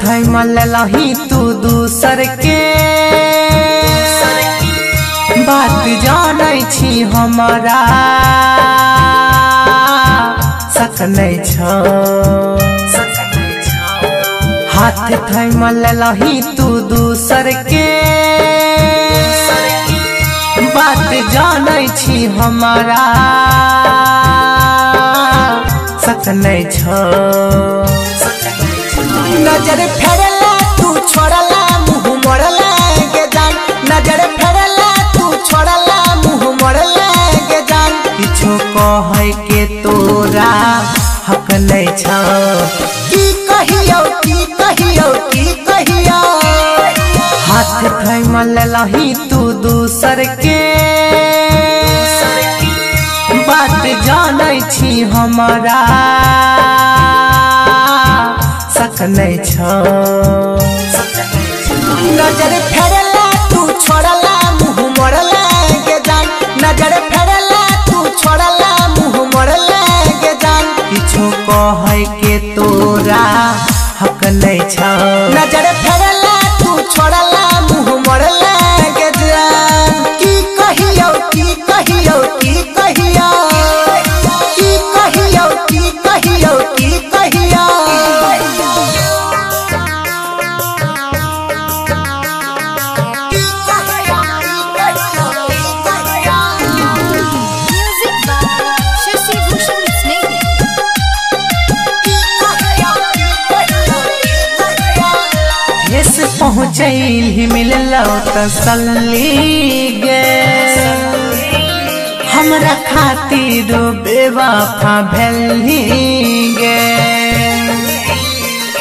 थैमल लही तू दूसर के बात जानै छी हमारा सक नहीं छ। हाथ थैमल लही तू दूसर के बात जानै छी हमारा सक नहीं छ। नजर फेरला तू छोड़ला मुँह मोड़ला के जान, नजर फेरला तू छोड़ला मुँह मोड़ला के जान। किछो कहे के तोरा हक नहीं छ। की कहियो की कहियो की कहियो हाथ थैमल लही तू दूसर के बात जानै छी हमारा सक नहीं छ। नजर फेरला तू छोड़ला मुँह मोड़ला के जान, नजर फेरला तू छोड़ला मुँह मोड़ला के जान। किछो कहे के तोरा हक नहीं छ। नजर फेरला तू छोड़ला मुँह मोड़ला के जान। की कहियो की कहियो की कहियो की कहियो की कहियो की कहियो पहुँचल ही मिललो तसल्ली गे। हमरा खातिर बेवफा भेली गे।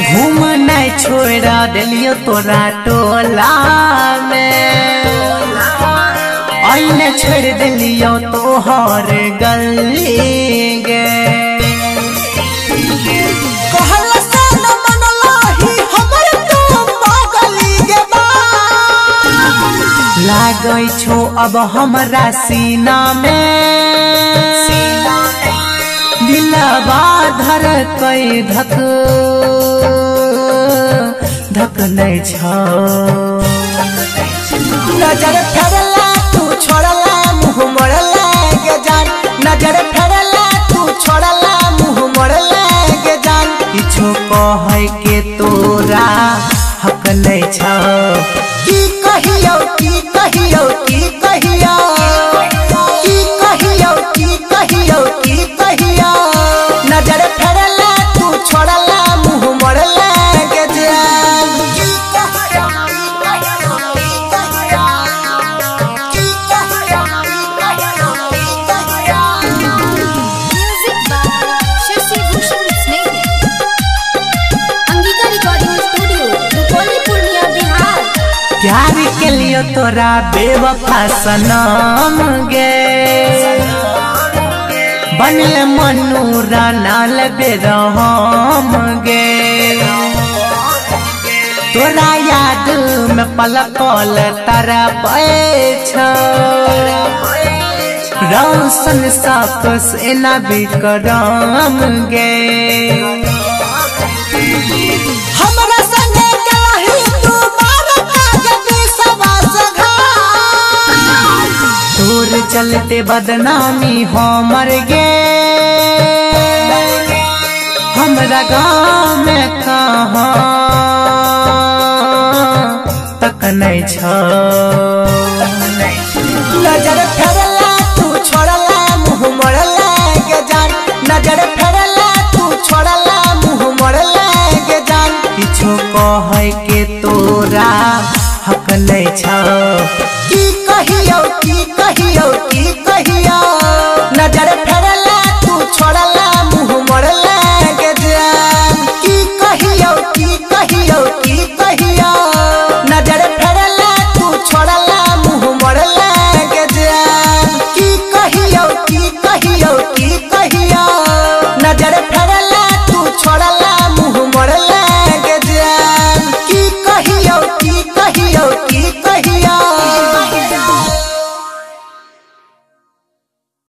घूम नहीं छोड़ा दिलियो तोरा टोला में, आईने छोड़ दिलियो तोहर गली गे। लागै छो अब हमरा सीना में, दिलवा धड़कै धक धक नहीं छ। नजर फेरला तू छोड़ला मुँह मोड़ला के जान, नजर फेरला तू छोड़ला मुँह मोड़ला के जान। किछो कहे के तोरा हक नहीं छ। की कहियो की कहियो की कहियो की कहियो की कहियो की कहियो नजर फेरला तू छोड़ला मुँह मोड़ला के जान। की कहियो की कहियो की कहियो की कहियो music by Shashi Bhushan Snehi, Angika recording studio, Rupauli, Purnia, Bihar. प्यार के लिए तोरा बेवफा सनम गे। बनले मनूरा नाल बेरहम गे। तोरा याद में पल पल तरपै छ। रौशन साफ से न बिकरम गे। हमरा संगे कहीं तू तोर चलते बदनामी हमर गे। हमरा गाँव में कहाँ तक नहीं छ। नजर फेरला तू छोड़ला मुँह मोड़ला के जान, नजर फेरला तू छोड़ला मुँह मोड़ला के जान। किछो कहे के तोरा हक नहीं छ। की कहियो की कहियो की कहियो नजर फेरला तू छोड़ला मुँह मोड़ला के जान। की कहियो की कहियो की कहियो नजर फेरला तू छोड़ला मुँह मोड़ला के जान। की कहियो की कहियो की कहियो